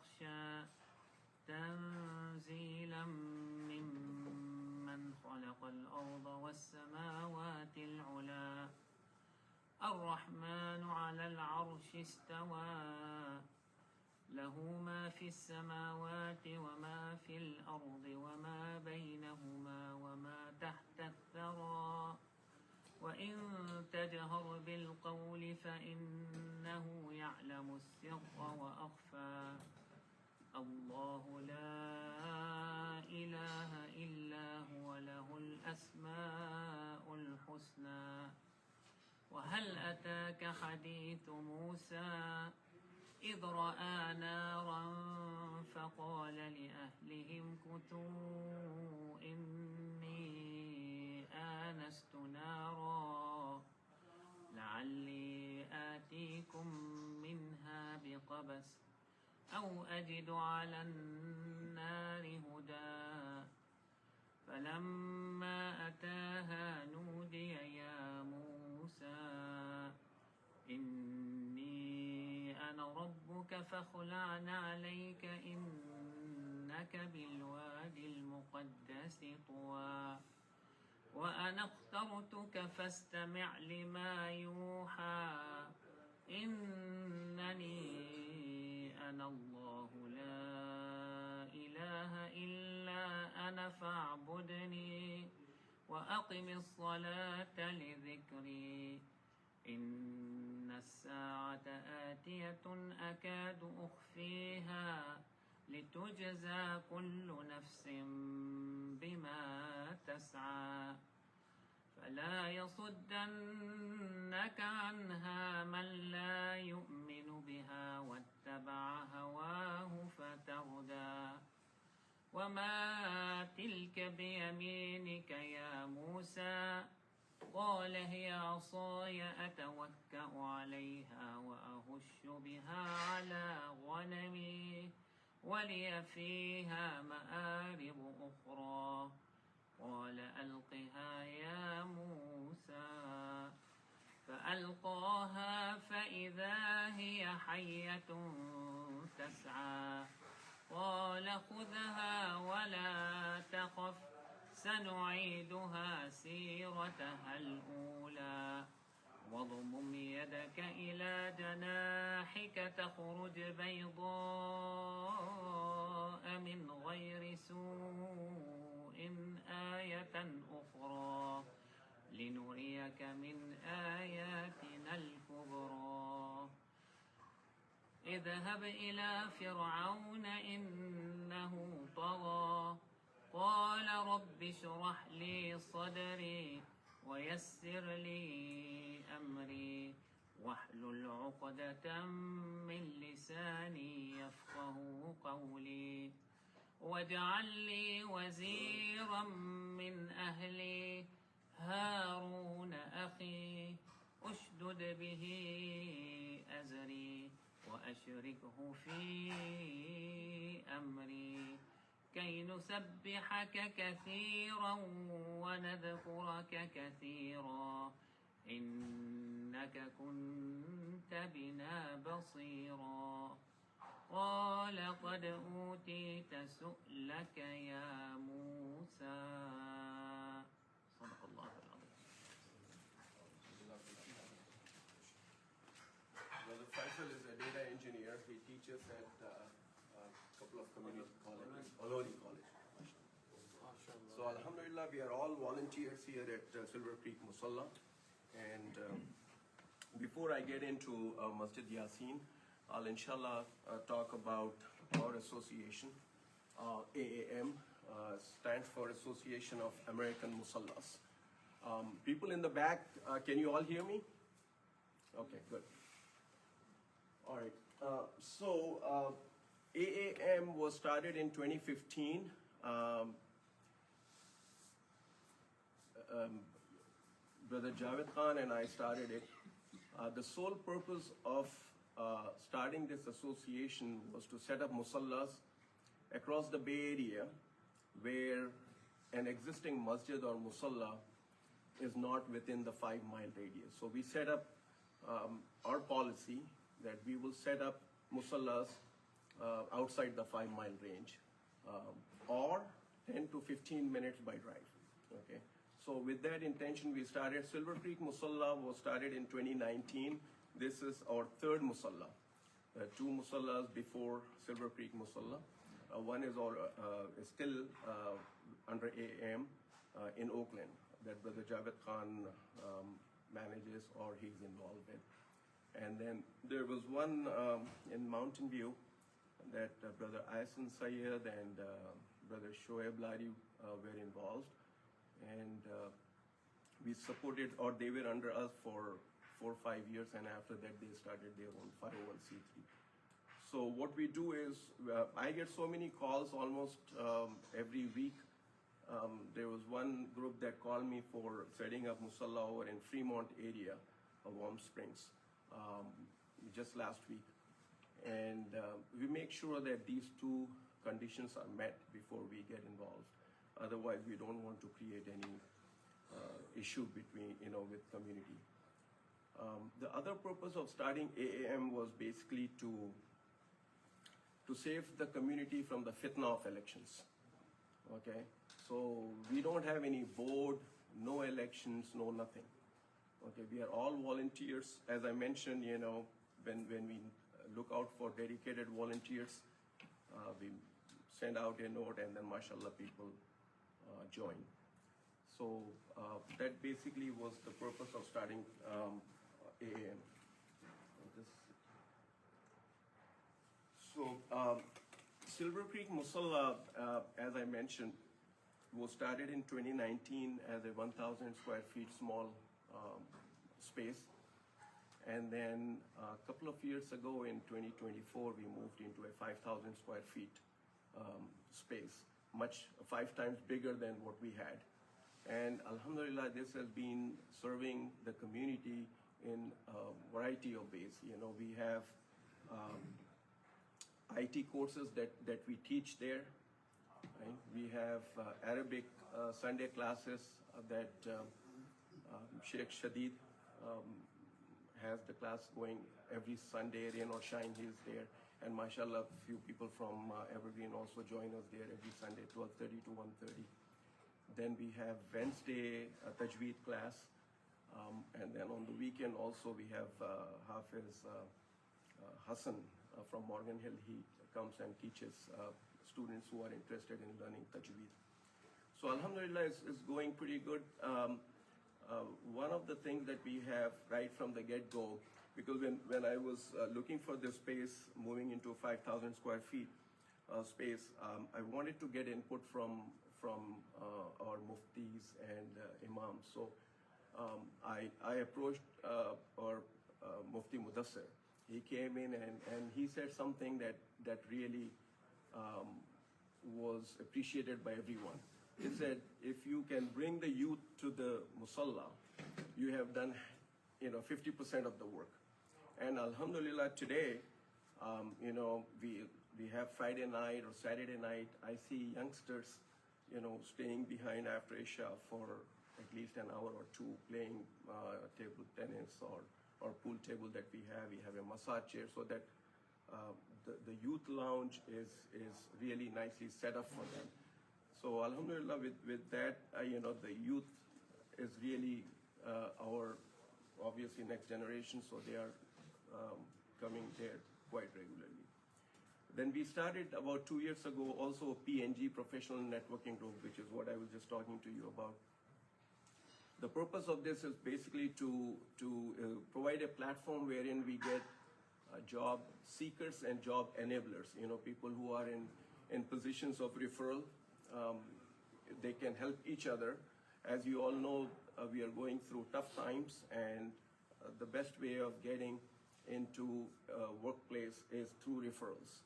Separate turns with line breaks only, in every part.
يخشى تنزيلا ممن خلق الأرض والسماوات العلى الرحمن على العرش استوى له ما في السماوات وما في الأرض وما بينهما وما تحت الثرى وإن تجهر بالقول فإنه يعلم السر وأخفى الله لا إله إلا هو له الأسماء الحسنى وهل أتاك حديث موسى إذ رأى نارا فقال لأهلهم كثوا إني آنست نارا لعلي آتيكم منها بقبس أو أجد على النار هدى فلما أتاها نودي يا موسى إني أنا ربك فاخلع عليك إنك بالوادي المقدس طوى وأنا اخترتك فاستمع لما يوحى إنني أنا الله لا إله إلا أنا فاعبدني وأقم الصلاة لذكري إن الساعة آتية أكاد أخفيها لتجزى كل نفس بما تسعى فلا يصدنك عنها من لا يؤمن بها واتبع هواه فتردى وما تلك بيمينك يا موسى قال هي عصاي أتوكأ عليها وأهش بها على غنمي ولي فيها مآرب أخرى قال ألقها يا موسى فألقاها فإذا هي حية تسعى قال خذها ولا تخف سنعيدها سيرتها الأولى واضمم يدك إلى جناحك تخرج بيضاء من غير سوء آية أخرى لنريك من آياتنا الكبرى اذهب إلى فرعون إنه طغى قال رب اشرح لي صدري ويسر لي أمري واحلل عقدة من لساني يفقه قولي واجعل لي وزيرا من أهلي هارون أخي أشدد به أزري وأشركه في أمري كي نسبحك كثيرا ونذكرك كثيرا إنك كنت بنا بصيرا قال قد أوتيت سؤلك يا موسى صدق الله العظيم.
Brother Faisal is a data engineer. He teaches at a couple of community colleges, Olori College. So Alhamdulillah, we are all volunteers here at Silver Creek Musalla. And before I get into Masjid Yaseen, I'll inshallah talk about our association. AAM stands for Association of American Musallas. People in the back, can you all hear me? Okay, good. All right. AAM was started in 2015. Brother Javed Khan and I started it. The sole purpose of starting this association was to set up musallas across the Bay Area where an existing masjid or musalla is not within the 5-mile radius. So we set up our policy that we will set up musallas outside the 5-mile range, or 10 to 15 minutes by drive. Okay. So with that intention, we started. Silver Creek Musalla was started in 2019. This is our third Musalla. 2 Musallas before Silver Creek Musalla. One is still under AAM in Oakland that Brother Javed Khan manages or he's involved in. And then there was one in Mountain View that Brother Aysan Syed and Brother Shoaib Lari were involved. And we supported, or they were under us for 4 or 5 years, and after that they started their own 501c3. So what we do is, I get so many calls almost every week. There was one group that called me for setting up Musalla over in Fremont area of Warm Springs just last week. And we make sure that these 2 conditions are met before we get involved. Otherwise, we don't want to create any issue between, with community. The other purpose of starting AAM was basically to save the community from the fitna of elections. Okay, so we don't have any board, no elections, no nothing. Okay, we are all volunteers. As I mentioned, when we look out for dedicated volunteers, we send out a note, and then mashallah people join. So that basically was the purpose of starting AAM. So Silver Creek Musalla, as I mentioned, was started in 2019 as a 1,000 square feet small space. And then a couple of years ago in 2024, we moved into a 5,000 square feet space, 5 times bigger than what we had. And alhamdulillah, this has been serving the community in a variety of ways. We have IT courses that we teach there. Right? We have Arabic Sunday classes that Sheikh Shadid has the class going every Sunday. Rain or shine, he's there. And mashallah, a few people from Evergreen also join us there every Sunday, 12:30 to 1:30. Then we have Wednesday Tajweed class. And then on the weekend also we have Hafiz Hassan from Morgan Hill. He comes and teaches students who are interested in learning Tajweed. So alhamdulillah, it's going pretty good. One of the things that we have right from the get-go, because when I was looking for this space, moving into 5,000 square feet space, I wanted to get input from our muftis and imams. So I approached our Mufti Mudassir. He came in and he said something that really was appreciated by everyone. He said, if you can bring the youth to the Musalla, you have done 50% of the work. And alhamdulillah, today, we have Friday night or Saturday night, I see youngsters, staying behind after Isha for at least an hour or 2 playing table tennis or pool table that we have. We have a massage chair, so that the youth lounge is really nicely set up for them. So alhamdulillah, with that, the youth is really our obviously next generation, so they are coming there quite regularly. Then we started about 2 years ago also PNG, Professional Networking Group, which is what I was just talking to you about. The purpose of this is basically to provide a platform wherein we get job seekers and job enablers, people who are in positions of referral. They can help each other. As you all know, we are going through tough times, and the best way of getting into workplace is through referrals.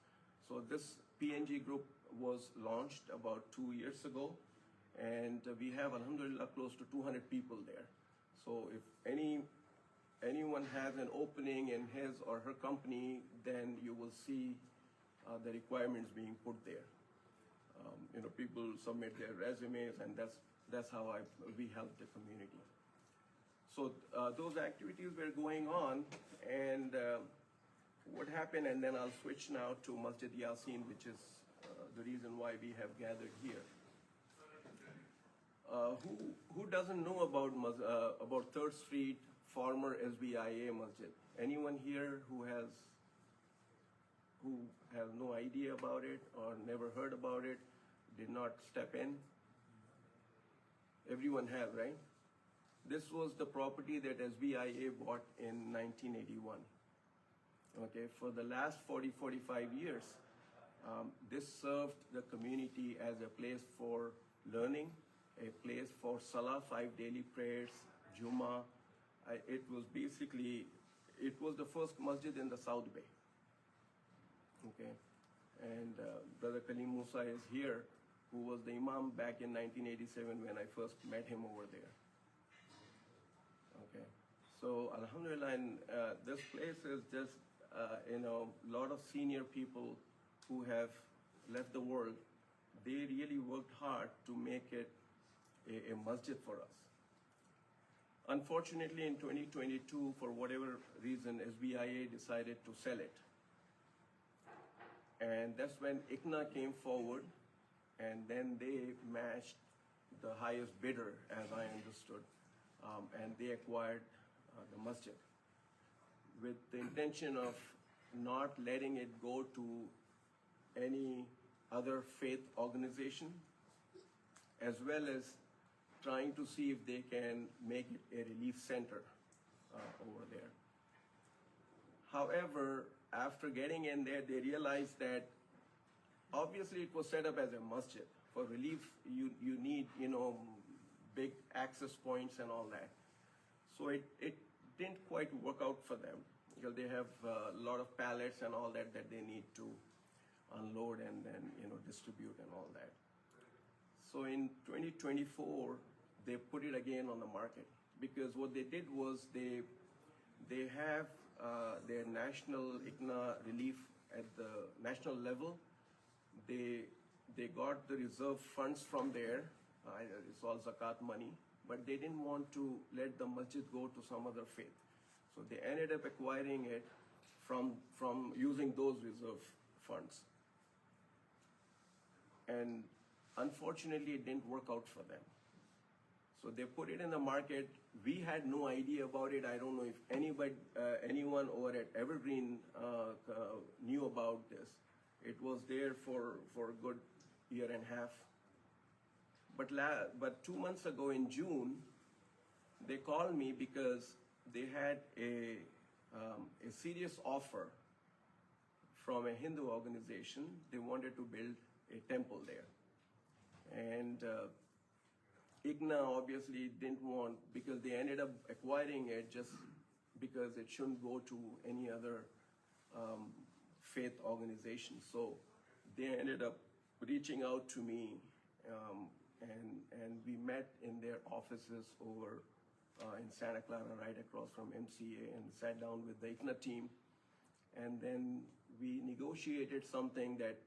So this PNG group was launched about 2 years ago, and we have alhamdulillah close to 200 people there. So if anyone has an opening in his or her company, then you will see the requirements being put there. People submit their resumes, and that's how we help the community. So those activities were going on, and what happened, and then I'll switch now to Masjid Yaseen, which is the reason why we have gathered here. Who doesn't know about 3rd Street, former SBIA Masjid? Anyone here who has no idea about it or never heard about it, did not step in? Everyone has, right? This was the property that SBIA bought in 1981. Okay, for the last 45 years, this served the community as a place for learning, a place for Salah, 5 daily prayers, Jummah. It was the first masjid in the South Bay. Okay, and Brother Kalim Musa is here, who was the Imam back in 1987 when I first met him over there. Okay, so Alhamdulillah, and this place is just, a lot of senior people who have left the world. They really worked hard to make it a masjid for us. Unfortunately, in 2022, for whatever reason, SBIA decided to sell it. And that's when ICNA came forward, and then they matched the highest bidder, as I understood, and they acquired the masjid with the intention of not letting it go to any other faith organization, as well as trying to see if they can make it a relief center over there. However, after getting in there, they realized that obviously it was set up as a masjid. For relief, you need, big access points and all that. So it didn't quite work out for them, because they have a lot of pallets and all that they need to unload and then, distribute and all that. So in 2024, they put it again on the market, because what they did was they have their national ICNA relief at the national level. They got the reserve funds from there. It's all zakat money, but they didn't want to let the masjid go to some other faith. So they ended up acquiring it from using those reserve funds. And unfortunately, it didn't work out for them. So they put it in the market. We had no idea about it. I don't know if anyone over at Evergreen knew about this. It was there for a good year and a half. But 2 months ago in June, they called me because they had a serious offer from a Hindu organization. They wanted to build a temple there. And ICNA obviously didn't want, because they ended up acquiring it just because it shouldn't go to any other faith organization. So they ended up reaching out to me, and we met in their offices over in Santa Clara, right across from MCA, and sat down with the ICNA team. And then we negotiated something that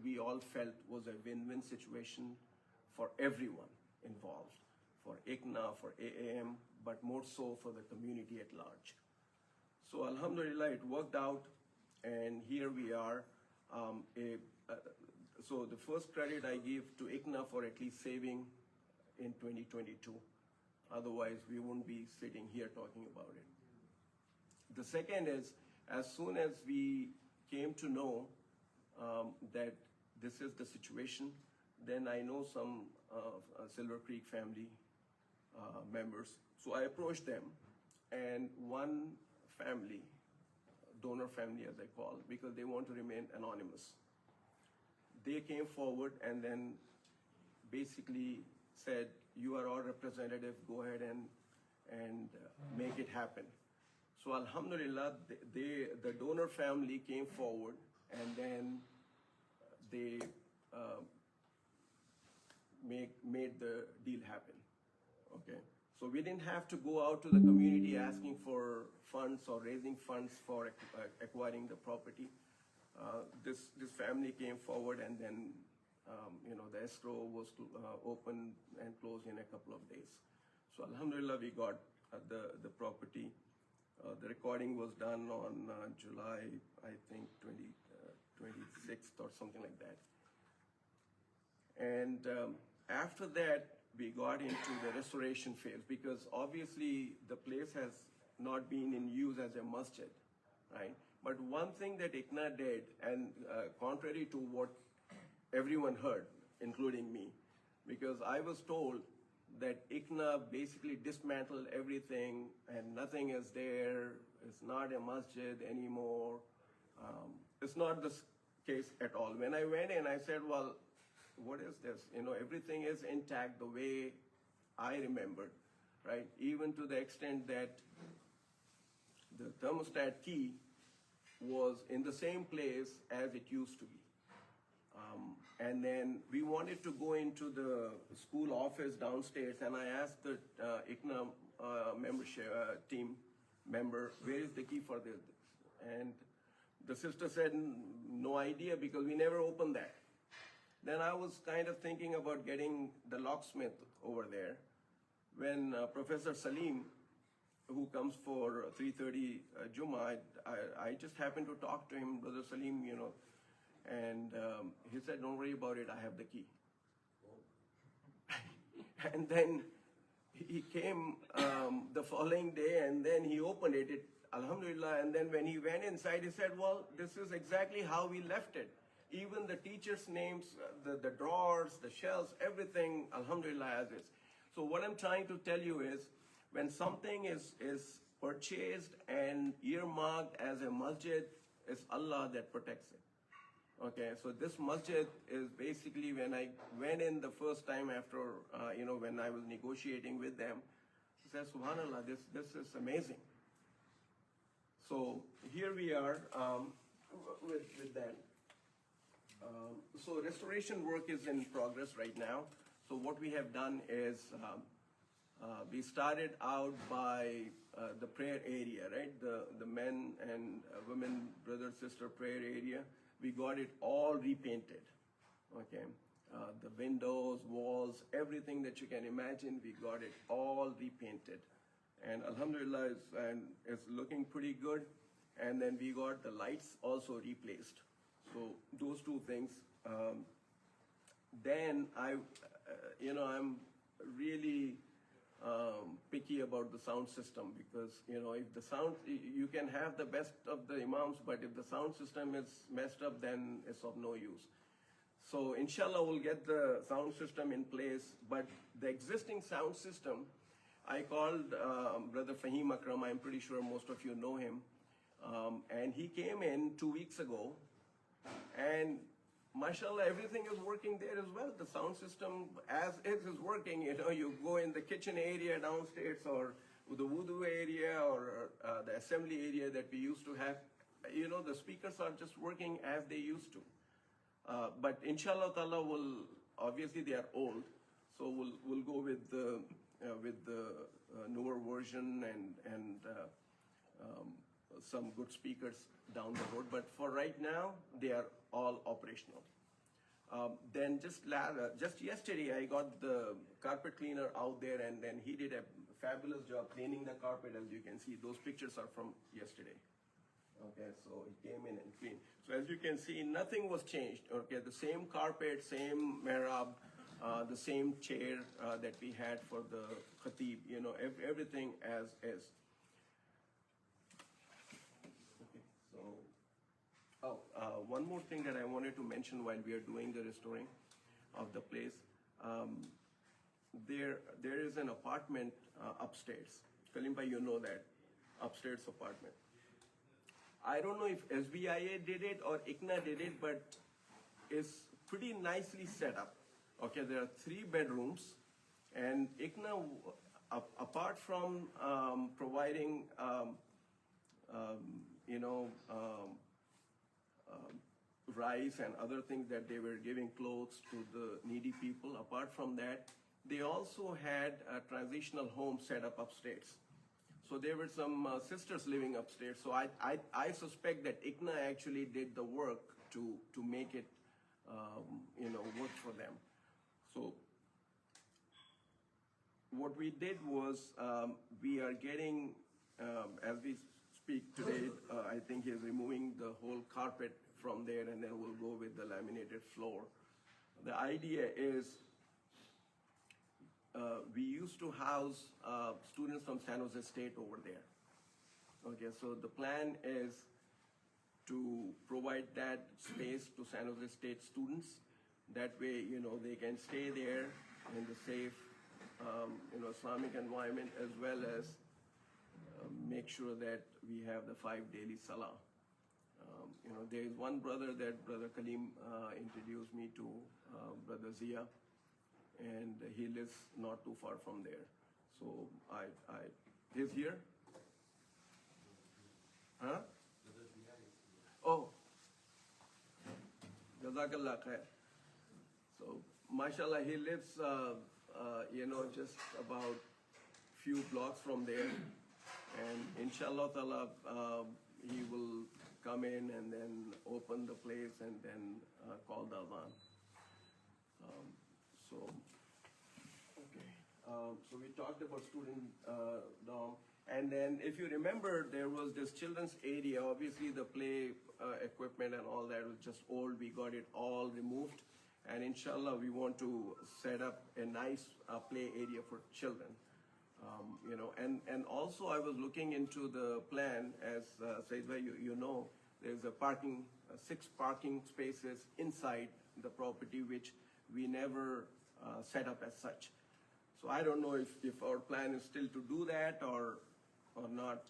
we all felt was a win-win situation for everyone involved, for ICNA, for AAM, but more so for the community at large. So Alhamdulillah, it worked out, and here we are. So the first credit I give to ICNA for at least saving in 2022. Otherwise, we wouldn't be sitting here talking about it. The second is, as soon as we came to know that this is the situation, then I know some Silver Creek family members. So I approached them, and one family, donor family as I call, because they want to remain anonymous, they came forward and then basically said, you are our representative, go ahead and make it happen. So Alhamdulillah, the donor family came forward, and then they made the deal happen. Okay, so we didn't have to go out to the community asking for funds or raising funds for acquiring the property. This family came forward, and then the escrow was opened and closed in a couple of days. So Alhamdulillah, we got the property The recording was done on July, I think, 26th or something like that. And after that, we got into the restoration phase because obviously the place has not been in use as a masjid, right? But one thing that ICNA did, and contrary to what everyone heard, including me, because I was told that ICNA basically dismantled everything and nothing is there, it's not a masjid anymore. It's not the case at all. When I went in, I said, well, what is this? You know, everything is intact the way I remembered, right? Even to the extent that the thermostat key was in the same place as it used to be. And then we wanted to go into the school office downstairs, and I asked the ICNA membership team member, where is the key for this? And the sister said, no idea, because we never opened that. Then I was kind of thinking about getting the locksmith over there when Professor Salim, who comes for 3:30 Jummah, I just happened to talk to him, Brother Salim, you know, and he said, don't worry about it, I have the key. And then he came the following day, and then he opened it, Alhamdulillah, and then when he went inside, he said, well, this is exactly how we left it. Even the teachers' names, the drawers, the shelves, everything, Alhamdulillah, as is. So what I'm trying to tell you is, when something is purchased and earmarked as a masjid, it's Allah that protects it. Okay, so this masjid is basically, when I went in the first time after, you know, when I was negotiating with them, I said, SubhanAllah, this is amazing. So here we are with that. So restoration work is in progress right now. So what we have done is we started out by the prayer area, right? The men and women, brother, sister prayer area. We got it all repainted, okay? The windows, walls, everything that you can imagine, we got it all repainted. And Alhamdulillah, it's looking pretty good. And then we got the lights also replaced. So those two things. Then you know, I'm really picky about the sound system because, you know, if the sound, you can have the best of the imams, but if the sound system is messed up, then it's of no use. So inshallah, we'll get the sound system in place, but the existing sound system, I called Brother Fahim Rahman, I'm pretty sure most of you know him, and he came in 2 weeks ago, and mashallah, everything is working there as well. The sound system as is working. You know, you go in the kitchen area downstairs or the wudu area or the assembly area that we used to have. You know, the speakers are just working as they used to. But inshallah ta'ala will, obviously they are old, so we'll go with the newer version and some good speakers down the road. But for right now, they are all operational. Then just yesterday, I got the carpet cleaner out there, and then he did a fabulous job cleaning the carpet. As you can see, those pictures are from yesterday. Okay, so he came in and cleaned. So as you can see, nothing was changed. Okay, the same carpet, same mihrab, the same chair that we had for the khatib. You know, everything as is. One more thing that I wanted to mention while we are doing the restoring of the place. There is an apartment upstairs. Kalimba, you know that, upstairs apartment. I don't know if SBIA did it or ICNA did it, but it's pretty nicely set up. Okay, there are 3 bedrooms, and ICNA, apart from providing, you know, rice and other things that they were giving clothes to the needy people. Apart from that, they also had a transitional home set up upstairs. So there were some sisters living upstairs. So I suspect that ICNA actually did the work to make it, you know, work for them. So what we did was we are getting as we speak today, I think he's removing the whole carpet from there, and then we'll go with the laminated floor. The idea is we used to house students from San Jose State over there. Okay, so the plan is to provide that space to San Jose State students. That way, they can stay there in the safe, Islamic environment, as well as make sure that we have the 5 daily salah. There is one brother that Brother Kalim introduced me to, Brother Zia, and he lives not too far from there. So he's here? Huh? Oh, Jazakallah khair. So, mashallah, he lives, just about few blocks from there. And inshallah ta'ala, he will come in and then open the place and then call the adhan. So we talked about student dorm. And then if you remember, there was this children's area. Obviously, the play equipment and all that was just old. We got it all removed. And inshallah, we want to set up a nice play area for children. And also I was looking into the plan, as Saeed Bhai, there's a 6 parking spaces inside the property, which we never set up as such. So I don't know if our plan is still to do that or not.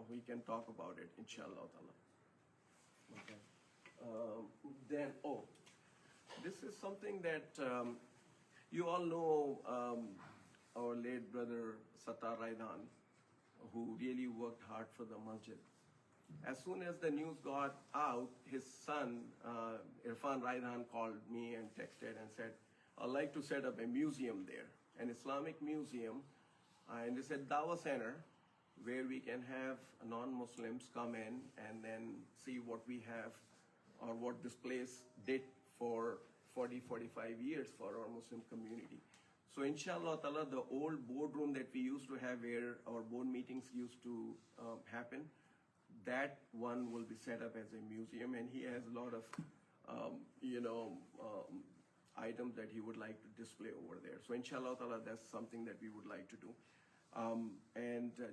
We can talk about it, inshallah. Okay. This is something that you all know. Our late brother Sattar Raidan, who really worked hard for the masjid. As soon as the news got out, his son, Irfan Raidan, called me and texted and said, I'd like to set up a museum there, an Islamic museum, and it's a Dawah center where we can have non-Muslims come in and then see what we have or what this place did for 40, 45 years for our Muslim community. So inshallah ta'ala, the old boardroom that we used to have where our board meetings used to happen, that one will be set up as a museum, and he has a lot of, items that he would like to display over there. So inshallah ta'ala, that's something that we would like to do.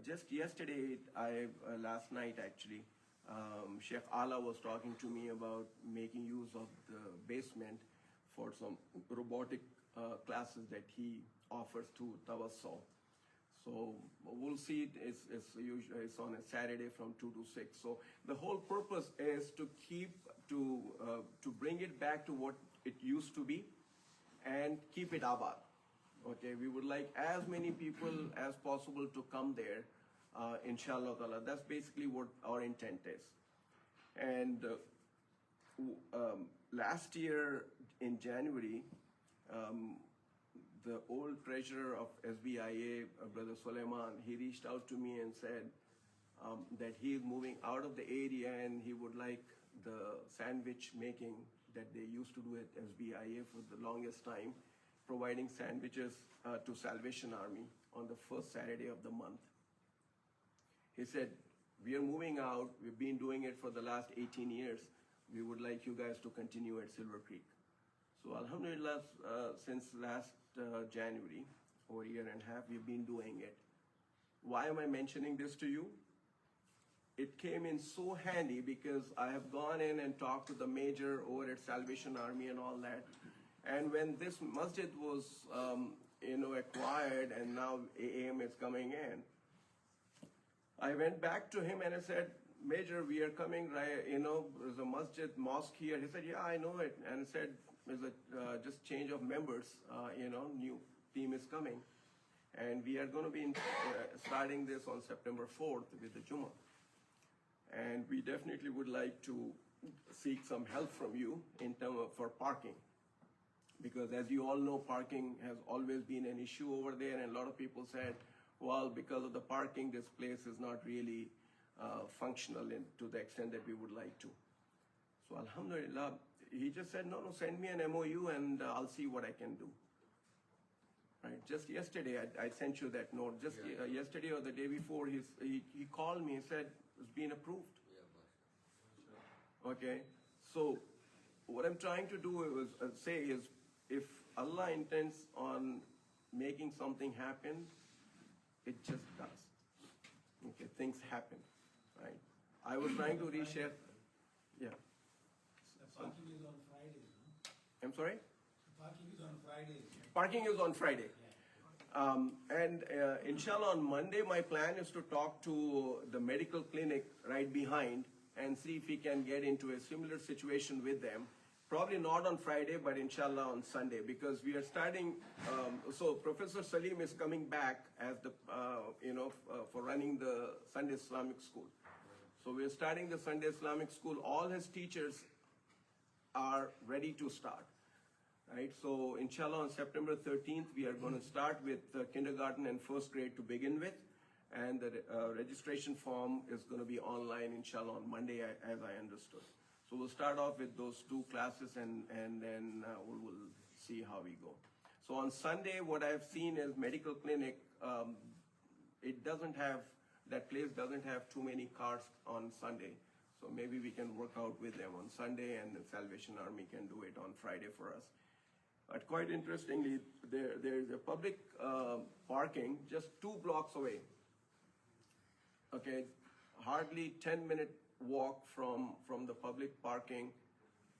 Just yesterday, last night actually, Sheikh Ala was talking to me about making use of the basement for some robotic classes that he offers to Tawassau. So we'll see. It's on a Saturday from 2 to 6. So the whole purpose is to bring it back to what it used to be and keep it abad. Okay, we would like as many people as possible to come there, inshallah ta'ala. That's basically what our intent is. And last year in January, the old treasurer of SBIA, Brother Suleiman, he reached out to me and said that he is moving out of the area and he would like the sandwich making that they used to do at SBIA for the longest time, providing sandwiches to Salvation Army on the first Saturday of the month. He said, we are moving out. We've been doing it for the last 18 years. We would like you guys to continue at Silver Creek. So alhamdulillah, since last January, over a year and a half, we've been doing it. Why am I mentioning this to you? It came in so handy because I have gone in and talked to the major over at Salvation Army and all that. And when this masjid was, acquired and now AAM is coming in, I went back to him and I said, Major, we are coming, right? There's a mosque here. He said, yeah, I know it. And I said, there's a just change of members, new team is coming. And we are going to be starting this on September 4th with the Jummah. And we definitely would like to seek some help from you in terms of for parking. Because as you all know, parking has always been an issue over there. And a lot of people said, well, because of the parking, this place is not really functional to the extent that we would like to. So alhamdulillah, he just said, no, send me an MOU and I'll see what I can do. Right? Just yesterday, I sent you that note. Just yesterday or the day before, he called me and said it's been approved. Okay, so what I'm trying to do is if Allah intends on making something happen, it just does. Okay, things happen, right? I was trying to reshare. Yeah.
The parking is on Friday. No?
I'm sorry?
Parking is on Friday.
Parking is on Friday. And inshallah on Monday, my plan is to talk to the medical clinic right behind and see if we can get into a similar situation with them. Probably not on Friday, but inshallah on Sunday, because we are starting. So Professor Salim is coming back as the, for running the Sunday Islamic School. So we are starting the Sunday Islamic School. All his teachers are ready to start. Right, so inshallah on September 13th, we are going to start with kindergarten and first grade to begin with. And the registration form is going to be online, inshallah, on Monday, as I understood. So we'll start off with those two classes and then we'll see how we go. So on Sunday, what I've seen is medical clinic, it doesn't have, that place doesn't have too many cars on Sunday. So maybe we can work out with them on Sunday and the Salvation Army can do it on Friday for us. But quite interestingly, there's a public parking just 2 blocks away. Okay, hardly 10-minute walk from the public parking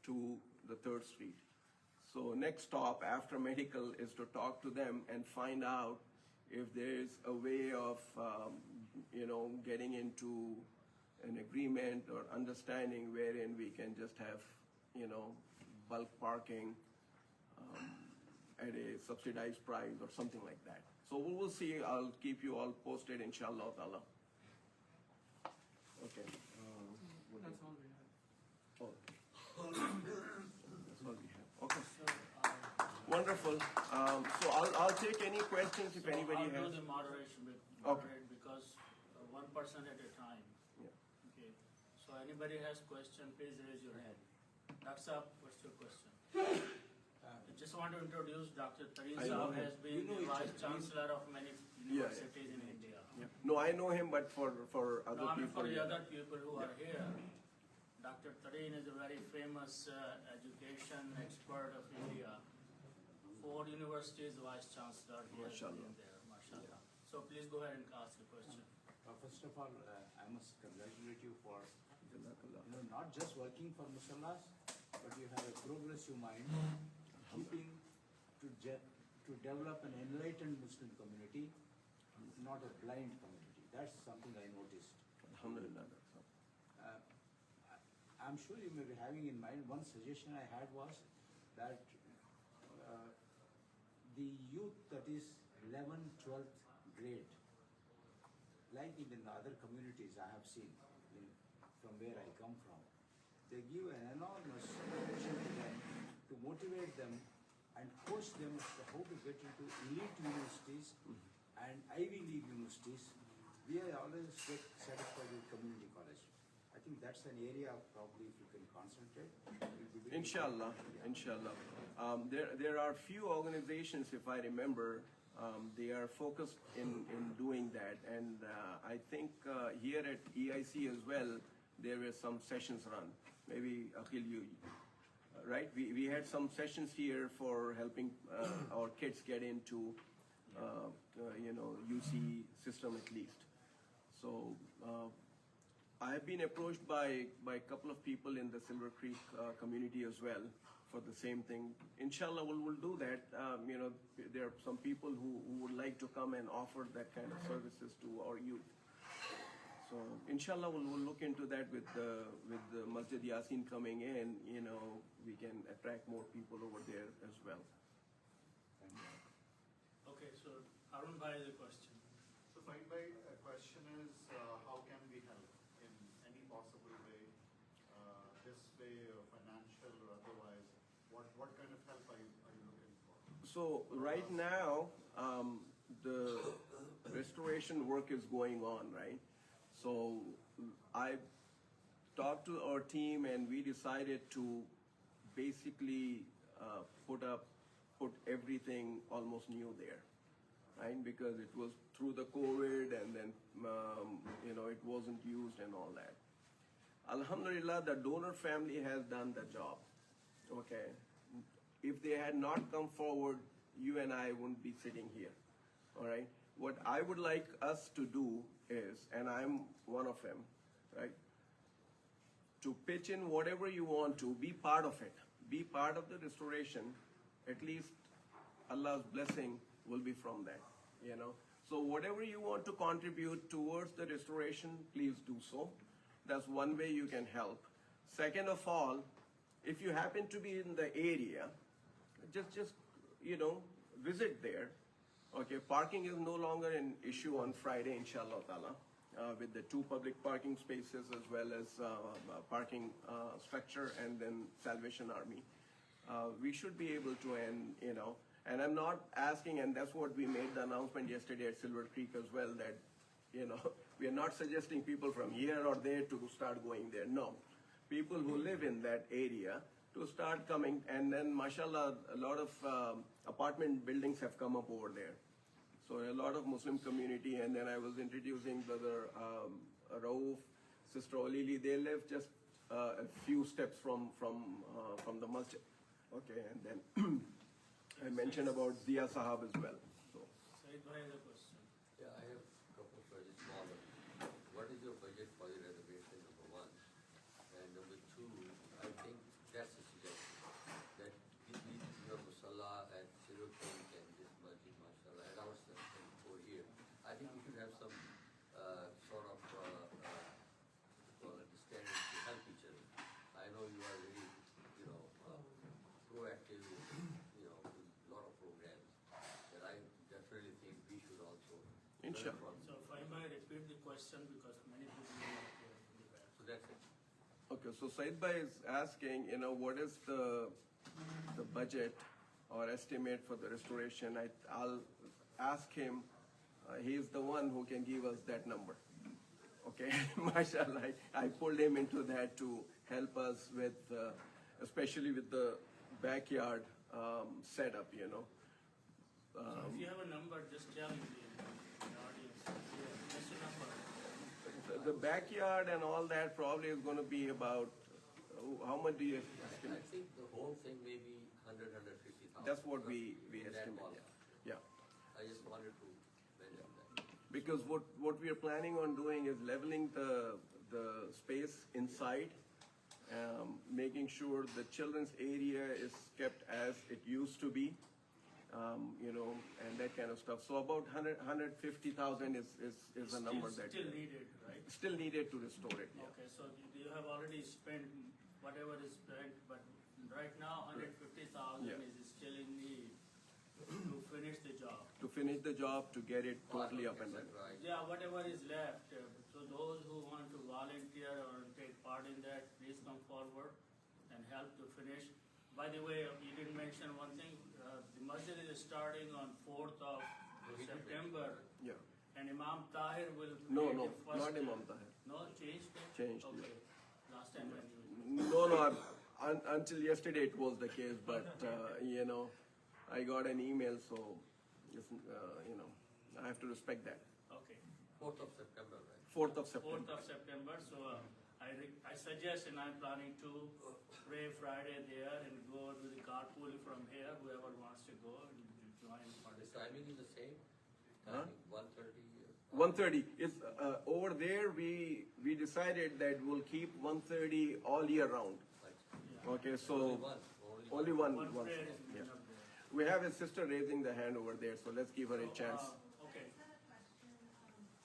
to the 3rd Street. So next stop after medical is to talk to them and find out if there's a way of, getting into an agreement or understanding wherein we can just have, bulk parking at a subsidized price or something like that. So we will see. I'll keep you all posted, inshallah ta'ala. Okay.
That's all we have.
Oh. That's all we have. Okay. Wonderful. So I'll take any questions if anybody
I'll
has.
do the moderation
Okay.
because one person at a time.
Yeah.
Okay. So anybody has question, please raise your hand. Dr. what's your question? I just want to introduce Dr. Tareen
I know
Saab
him.
has been the Vice Chancellor of many universities in India.
Yeah. No, I know him, but for other
No, I mean
people.
for the other people who are here, Dr. Tareen is a very famous education expert of India. 4 universities Vice Chancellor. He has
Mashallah.
been there, mashallah. So please go ahead and ask a question.
First of all, I must congratulate you for not just working for Musallas, but you have a progressive mind, keeping to develop an enlightened Muslim community, not a blind community. That's something I noticed.
Alhamdulillah.
I'm sure you may be having in mind, one suggestion I had was that the youth that is 11th, 12th grade, like in the other communities I have seen from where I come from, they give an enormous attention to them to motivate them and coach them as to how to get into elite universities and Ivy League universities. We are always get satisfied with community college. I think that's an area probably if you can concentrate.
Inshallah, inshallah. There are few organizations, if I remember, they are focused in doing that. And I think here at EIC as well, there were some sessions run. Maybe, Akhil, you, right? We had some sessions here for helping our kids get into, UC system at least. So I have been approached by a couple of people in the Silver Creek community as well for the same thing. Inshallah, we'll do that. There are some people who would like to come and offer that kind of services to our youth. So inshallah, we'll look into that with the Masjid Yaseen coming in. We can attract more people over there as well.
Okay, so Arun Bhai has a question.
So Fahim Bhai, a question is, how can we help in any possible way, this way or financial or otherwise? What kind of help are you looking for?
So right now, the restoration work is going on, right? So I talked to our team and we decided to basically put up put everything almost new there, right? Because it was through the COVID and then, it wasn't used and all that. Alhamdulillah, the donor family has done the job, okay? If they had not come forward, you and I wouldn't be sitting here, all right? What I would like us to do is, and I'm one of them, right? To pitch in whatever you want to, be part of it. Be part of the restoration. At least Allah's blessing will be from that, So whatever you want to contribute towards the restoration, please do so. That's one way you can help. Second of all, if you happen to be in the area, just visit there. Okay, parking is no longer an issue on Friday, inshallah ta'ala, with the 2 public parking spaces as well as parking structure and then Salvation Army. We should be able to end, and I'm not asking, and that's what we made the announcement yesterday at Silver Creek as well, that, we are not suggesting people from here or there to start going there. No, people who live in that area to start coming, and then mashallah, a lot of apartment buildings have come up over there. So a lot of Muslim community, and then I was introducing Brother Rauf, Sister Olili. They live just a few steps from the masjid. Okay, and then I mentioned about Zia Sahab as well. So.
Said bhai has a question.
Yeah, I have a couple of questions. Smaller. What is your budget for the renovation, number 1? And number 2, I think that's a suggestion. That your Musalla at Silver Creek and this Masjid, mashallah, and our system over here, I think we should have some sort of understanding to help each other. I know you are very, proactive, with a lot of programs that I definitely think we should also learn
Inshallah.
from.
So Fahim bhai, repeat the question because many people will not hear the back.
So that's it.
Okay, so Said Bhai is asking, what is the budget or estimate for the restoration? I'll ask him. He is the one who can give us that number. Okay, mashallah, I pulled him into that to help us with, especially with the backyard setup,
So if you have a number, just tell the audience. Yeah, just a number.
The backyard and all that probably is going to be about, how much do you
I
estimate?
think the whole thing may be 150,000.
That's what we
In that
estimate,
ballpark.
yeah.
I just wanted to mention that.
Because what we are planning on doing is leveling the space inside, making sure the children's area is kept as it used to be, and that kind of stuff. So about 150,000 is a number that
Still needed, right?
still needed to restore it. Yeah.
Okay, so you have already spent whatever is spent, but right now 150,000
Yeah.
is still in need to finish the job.
To finish the job, to get it totally up and running.
Right.
Yeah, whatever is left. So those who want to volunteer or take part in that, please come forward and help to finish. By the way, you didn't mention one thing. The masjid is starting on 4th of September,
Yeah.
and Imam Tahir will
No,
create
no,
the first.
not Imam Tahir.
No, changed it?
Changed,
Okay. Last time when you.
No, until yesterday it was the case, but, I got an email, so, I have to respect that.
Okay.
4th of September, right?
4th of September.
4th of September, so I suggest, and I'm planning to pray Friday there and go to the carpool from here, whoever wants to go and join
The
participate.
timing is the same?
Huh?
Timing, 1:30?
1:30. It's over there. We decided that we'll keep 1:30 all year round. Okay, so only one.
One
one
prayer
slot,
is
yeah.
enough there.
We have a sister raising the hand over there, so let's give her a chance.
Okay.
I had a question,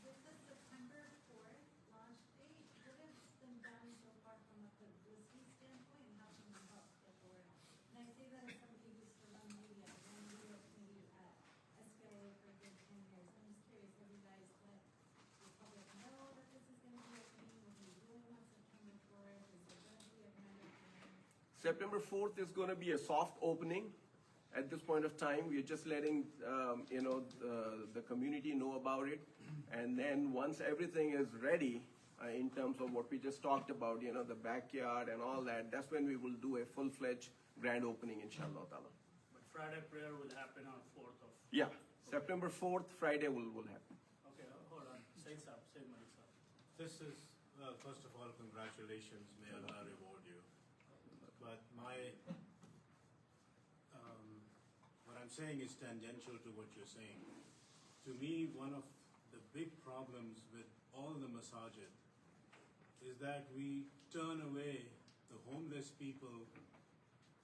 with the September 4th launch date, what has been done so far from a publicity standpoint, and how can we help get the word out? And I say that as somebody who used to run media committee at SKA for a good 10 years. I'm just curious, have you guys let the public know that this is gonna be opening, what are you doing on September 4th, is there gonna be a kind of
September 4th is going to be a soft opening. At this point of time, we're just letting the community know about it, and then once everything is ready, in terms of what we just talked about, the backyard and all that, that's when we will do a full-fledged grand opening, inshallah ta'ala.
But Friday prayer will happen on 4th of.
Yeah, September 4th, Friday will happen.
Okay, hold on. Say Malik sir.
This is, first of all, congratulations, may Allah reward you. But what I'm saying is tangential to what you're saying. To me, one of the big problems with all the masajid is that we turn away the homeless people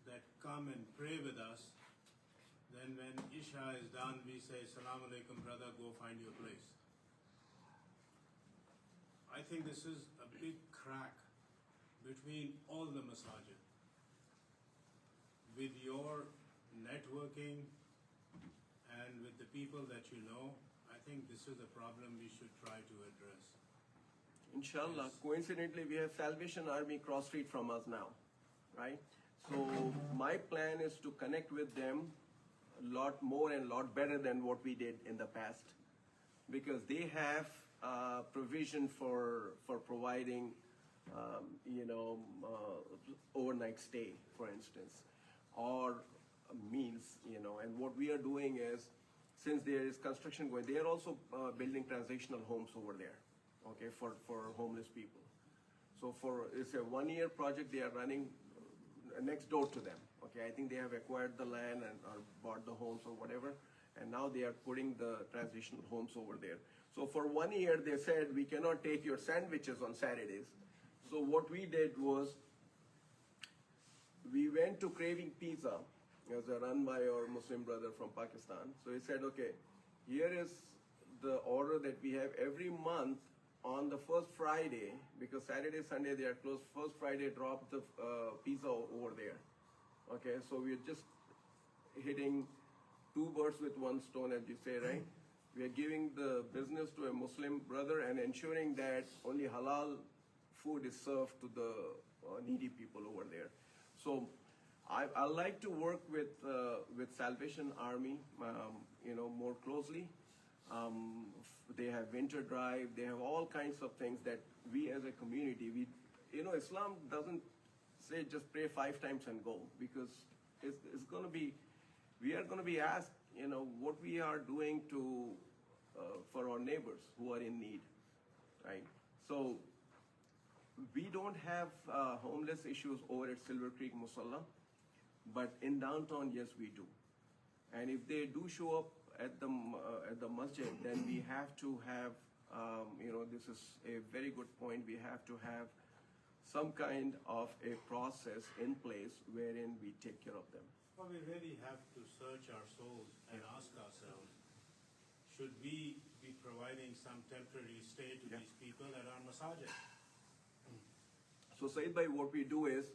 that come and pray with us. Then when Isha is done, we say, Salaam alaikum brother, go find your place. I think this is a big crack between all the masajid. With your networking and with the people that you know, I think this is a problem we should try to address.
Inshallah.
Yes.
Coincidentally, we have Salvation Army cross street from us now, right? So my plan is to connect with them a lot more and a lot better than what we did in the past, because they have provision for providing, overnight stay, for instance, or meals, and what we are doing is, since there is construction going, they are also building transitional homes over there, okay, for homeless people. So it's a 1-year project they are running next door to them, okay. I think they have acquired the land or bought the homes or whatever, and now they are putting the transitional homes over there. So for 1 year, they said, we cannot take your sandwiches on Saturdays. So what we did was, we went to Craving Pizza, as a run by our Muslim brother from Pakistan. So he said, okay, here is the order that we have every month on the first Friday, because Saturday, Sunday they are closed. First Friday, drop the pizza over there. Okay, so we're just hitting 2 birds with 1 stone, as you say, right? We are giving the business to a Muslim brother and ensuring that only halal food is served to the needy people over there. So I like to work with Salvation Army, more closely. They have winter drive. They have all kinds of things that we as a community, Islam doesn't say just pray 5 times and go, because it's going to be, we are going to be asked, what we are doing for our neighbors who are in need, right? So we don't have homeless issues over at Silver Creek Musalla, but in downtown, yes, we do. And if they do show up at the masjid, then we have to have, this is a very good point, we have to have some kind of a process in place wherein we take care of them.
Well, we really have to search our souls and ask ourselves, should we be providing some temporary stay to these people at our masajid?
So Saeed Bhai, what we do is,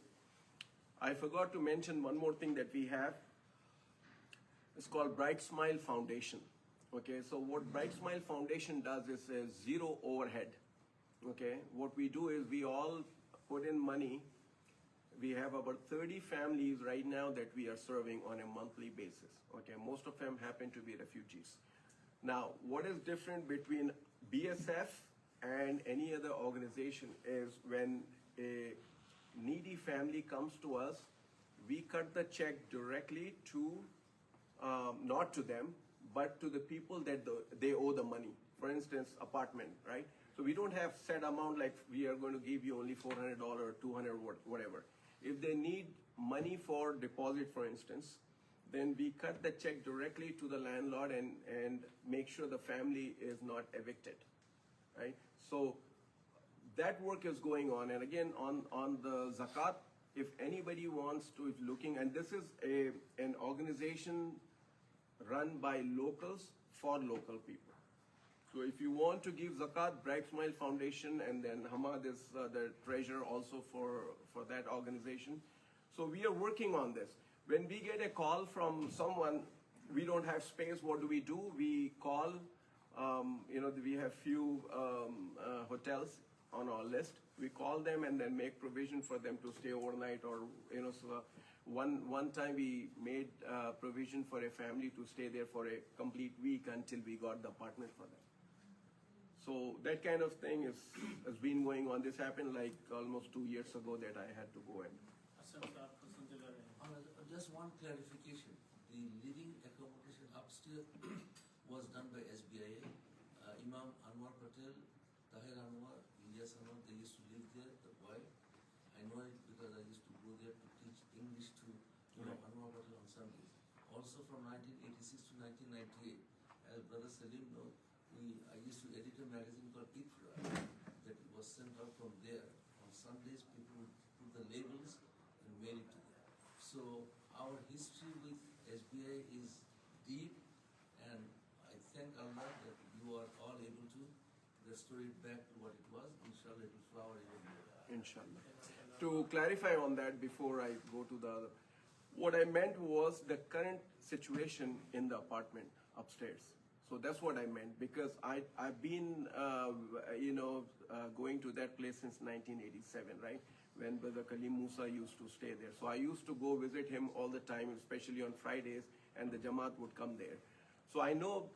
I forgot to mention one more thing that we have. It's called Bright Smile Foundation. Okay, so what Bright Smile Foundation does is a zero overhead. Okay, what we do is we all put in money. We have about 30 families right now that we are serving on a monthly basis. Okay, most of them happen to be refugees. Now, what is different between BSF and any other organization is when a needy family comes to us, we cut the check directly to, not to them, but to the people that they owe the money. For instance, apartment, right? So we don't have set amount like we are going to give you only $400 or $200, whatever. If they need money for deposit, for instance, then we cut the check directly to the landlord and make sure the family is not evicted, right? So that work is going on. And again, on the zakat, if anybody wants to, if looking, and this is an organization run by locals for local people. So if you want to give zakat, Bright Smile Foundation, and then Hamad is the treasurer also for that organization. So we are working on this. When we get a call from someone, we don't have space, what do? We call, we have few hotels on our list. We call them and then make provision for them to stay overnight, or, so one time we made provision for a family to stay there for a complete week until we got the apartment for them. So that kind of thing has been going on. This happened like almost 2 years ago that I had to go in.
Hassan sir, Hassan Jalal.
Just one clarification.
the living accommodation upstairs was done by SBIA. Imam Anwar Patel, Tahir Anwar, Ilyas Anwar, they used to live there, the boy. I know it because I used to go there to teach English to Imam Anwar Patel on Sundays. Also from 1986 to 1998, as Brother Salim knows, I used to edit a magazine called Ifra that was sent out from there. On Sundays, people would put the labels and mail it to them. So our history with SBI is deep, and I thank Allah that you are all able to restore it back to what it was. Inshallah, it will flower even more.
Inshallah. To clarify on that before I go to the other, what I meant was the current situation in the apartment upstairs. So that's what I meant, because I've been going to that place since 1987, right? When Brother Kalim Musa used to stay there. So I used to go visit him all the time, especially on Fridays, and the Jamaat would come there. So I know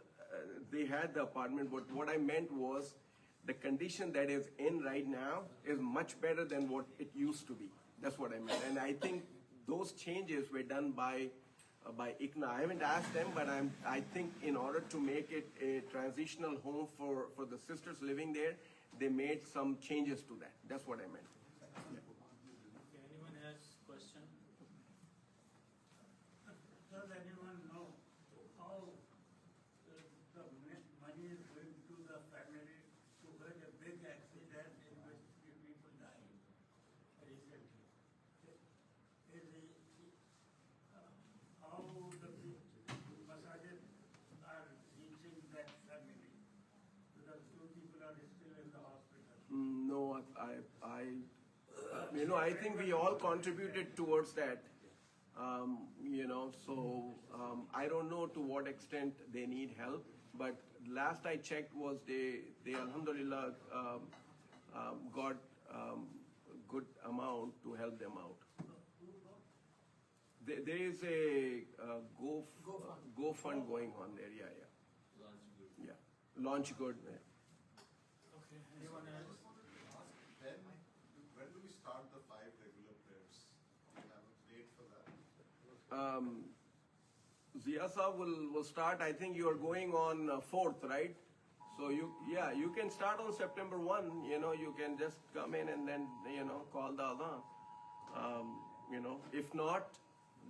they had the apartment, but what I meant was the condition that is in right now is much better than what it used to be. That's what I meant. And I think those changes were done by ICNA. I haven't asked them, but I think in order to make it a transitional home for the sisters living there, they made some changes to that. That's what I meant.
Okay, anyone has question?
Does anyone know how the money is going to the family who had a big accident in which 3 people died recently? How the masajid are reaching that family? Because 2 people are still in the hospital.
No, I think we all contributed towards that. I don't know to what extent they need help, but last I checked was they alhamdulillah got good amount to help them out. There is a GoFund going on there, yeah. Launch good.
Okay, anyone else?
When do we start the 5 regular prayers? Do you have a date for that?
Zia Saab will start. I think you are going on 4th, right? So you can start on September 1. You can just come in and then call the adhan. If not,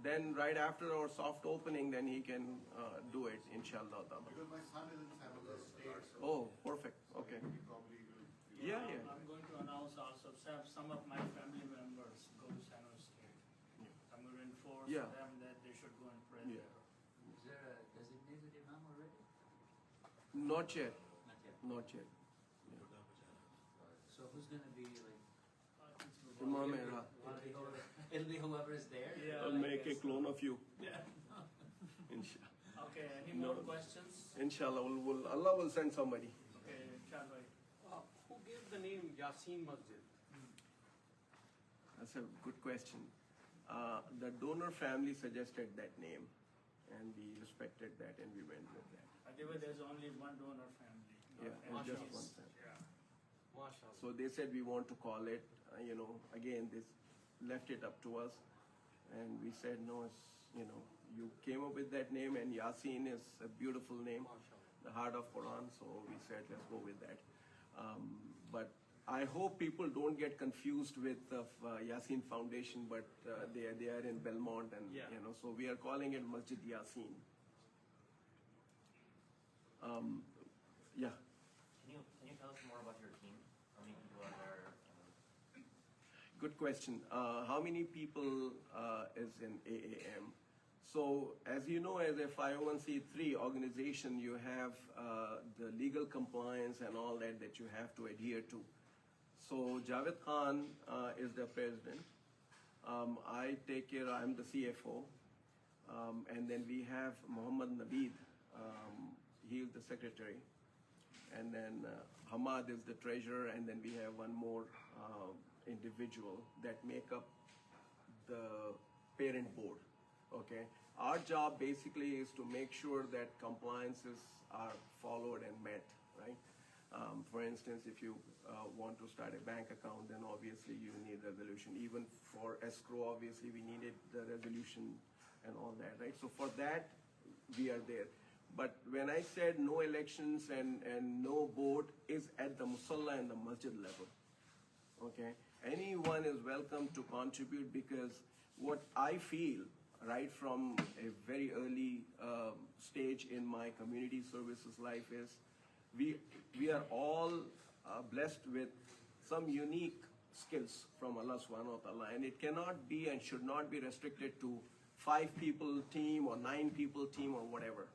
then right after our soft opening, then he can do it, inshallah.
Because my son is in San Jose State, so
Oh, perfect. Okay.
he probably will.
Yeah.
I'm going to announce also, some of my family members go to San Jose State. I'm going to enforce
Yeah.
them that they should go and pray
Yeah.
there.
Is there a designated imam already?
Not yet.
Not
Not
yet.
yet.
So who's gonna be like?
Imam Era.
It'll be whoever is there?
Yeah,
I'll
I
make a
guess.
clone of you.
Yeah.
Inshallah.
Okay, any more questions?
Inshallah, Allah will send somebody.
Okay, Chad bhai.
Who gave the name Yaseen Masjid?
That's a good question. The donor family suggested that name, and we respected that, and we went with that.
By the way, there's only one donor family. not
Yeah, and just
families.
one family.
Yeah.
MashaAllah.
So they said we want to call it, again, this left it up to us, and we said, no, you came up with that name, and Yaseen is a beautiful name, the heart of Quran, so we said, let's go with that. But I hope people don't get confused with Yaseen Foundation, but they are in Belmont, and
Yeah.
so we are calling it Masjid Yaseen. Yeah.
Can you tell us more about your team? How many people are there?
Good question. How many people is in AAM? So, as you know, as a 501c3 organization, you have the legal compliance and all that you have to adhere to. So, Javed Khan is the president. I'm the CFO. And then we have Muhammad Naveed. He is the secretary. And then Hamad is the treasurer. And then we have one more individual that make up the parent board. Okay, our job basically is to make sure that compliances are followed and met, right? For instance, if you want to start a bank account, then obviously you need resolution. Even for escrow, obviously we needed the resolution and all that, right? So for that, we are there. But when I said no elections and no vote is at the musalla and the masjid level, okay? Anyone is welcome to contribute, because what I feel right from a very early stage in my community services life is we are all blessed with some unique skills from Allah subhanahu wa ta'ala, and it cannot be and should not be restricted to 5 people team or 9 people team or whatever,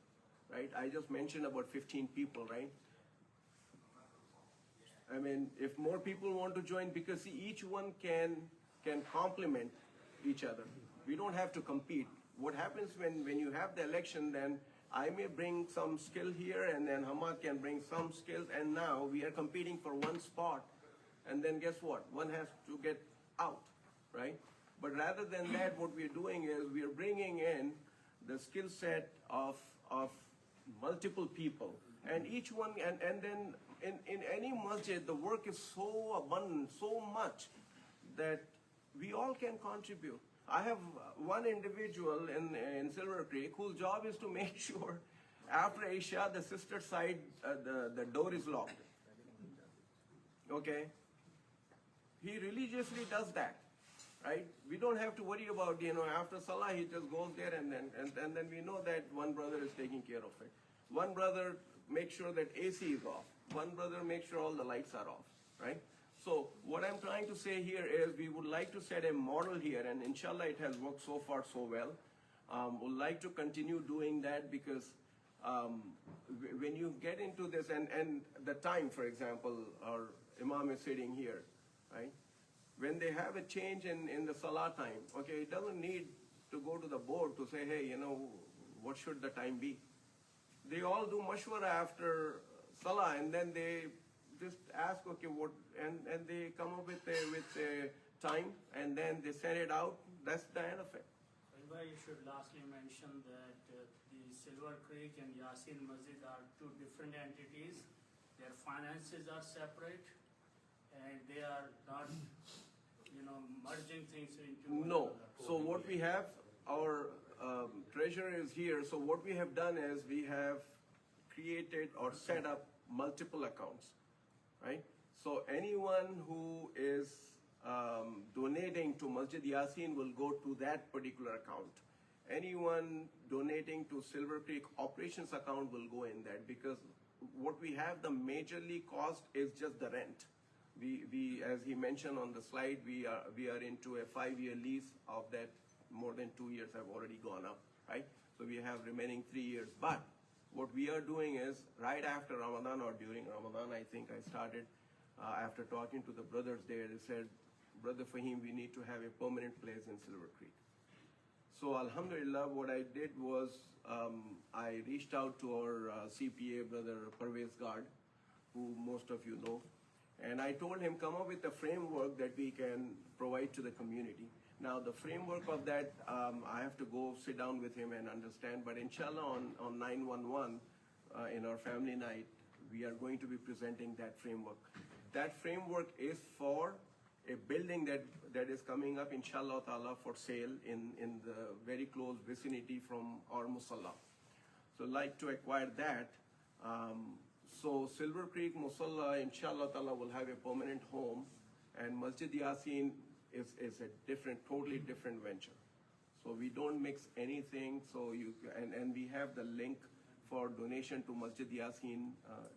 right? I just mentioned about 15 people, right? I mean, if more people want to join, because see, each one can complement each other. We don't have to compete. What happens when you have the election, then I may bring some skill here, and then Hamad can bring some skills, and now we are competing for one spot, and then guess what? One has to get out, right? But rather than that, what we're doing is we're bringing in the skill set of multiple people, and each one, and then in any masjid, the work is so abundant, so much, that we all can contribute. I have one individual in Silver Creek whose job is to make sure after Isha, the sister side, the door is locked. Okay? He religiously does that, right? We don't have to worry about, after Salah, he just goes there, and then we know that one brother is taking care of it. One brother makes sure that AC is off. One brother makes sure all the lights are off, right? So what I'm trying to say here is we would like to set a model here, and inshallah it has worked so far so well. We'd like to continue doing that, because when you get into this, and the time, for example, our Imam is sitting here, right? When they have a change in the Salah time, okay, it doesn't need to go to the board to say, hey, what should the time be? They all do mashwara after Salah, and then they just ask, okay, what, and they come up with a time, and then they send it out. That's the end of it.
You should lastly mention that the Silver Creek and Yaseen Masjid are 2 different entities. Their finances are separate, and they are not, merging things into one
No.
another.
So what we have, our treasurer is here. So what we have done is we have created or set up multiple accounts, right? So anyone who is donating to Masjid Yaseen will go to that particular account. Anyone donating to Silver Creek operations account will go in that, because what we have, the majorly cost is just the rent. We as he mentioned on the slide, we are into a 5-year lease of that. More than 2 years have already gone up, right? So we have remaining 3 years. But what we are doing is, right after Ramadan or during Ramadan, I think I started, after talking to the brothers there, they said, Brother Fahim, we need to have a permanent place in Silver Creek. So Alhamdulillah, what I did was, I reached out to our CPA, Brother Parvez Gard, who most of you know, and I told him, come up with a framework that we can provide to the community. Now, the framework of that, I have to go sit down with him and understand, but inshallah on 9/11, in our family night, we are going to be presenting that framework. That framework is for a building that is coming up, inshallah ta'ala, for sale in the very close vicinity from our musalla. So I'd like to acquire that. So Silver Creek Musalla, inshallah ta'ala, will have a permanent home, and Masjid Yaseen is a totally different venture. So we don't mix anything. So and we have the link for donation to Masjid Yaseen.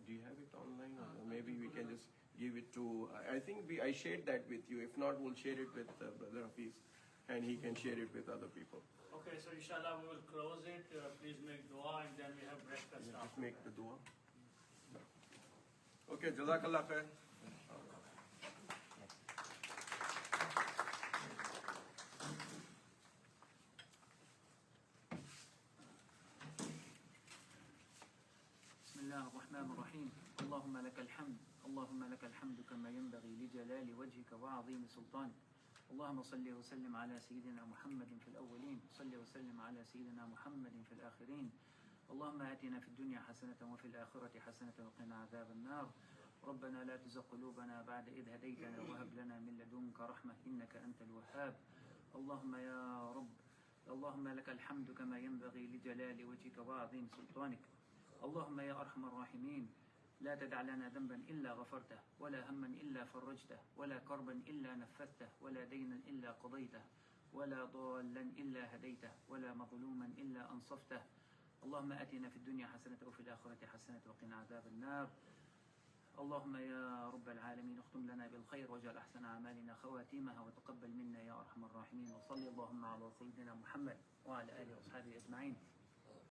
Do you have it online? Or maybe we can just give it to, I think I shared that with you. If not, we'll share it with Brother Hafiz, and he can share it with other people.
Okay, so inshallah we will close it. Please make dua, and then we have breakfast
Just
after.
make the dua. Okay, Jazakallah khair.
بسم الله الرحمن الرحيم اللهم لك الحمد اللهم لك الحمد كما ينبغي لجلال وجهك وعظيم سلطانك اللهم صل وسلم على سيدنا محمد في الأولين صل وسلم على سيدنا محمد في الآخرين اللهم آتنا في الدنيا حسنة وفي الآخرة حسنة وقنا عذاب النار ربنا لا تزغ قلوبنا بعد إذ هديتنا وهب لنا من لدنك رحمة إنك أنت الوهاب اللهم يا رب اللهم لك الحمد كما ينبغي لجلال وجهك وعظيم سلطانك. اللهم يا أرحم الراحمين لا تدع لنا ذنبا إلا غفرته، ولا هما إلا فرجته، ولا كربا إلا نفذته، ولا دينا إلا قضيته، ولا ضالا إلا هديته، ولا مظلوما إلا أنصفته. اللهم آتنا في الدنيا حسنة وفي الآخرة حسنة وقنا عذاب النار. اللهم يا رب العالمين اختم لنا بالخير واجعل أحسن أعمالنا خواتيمها وتقبل منا يا أرحم الراحمين. وصلي اللهم على سيدنا محمد وعلى آله وأصحابه أجمعين.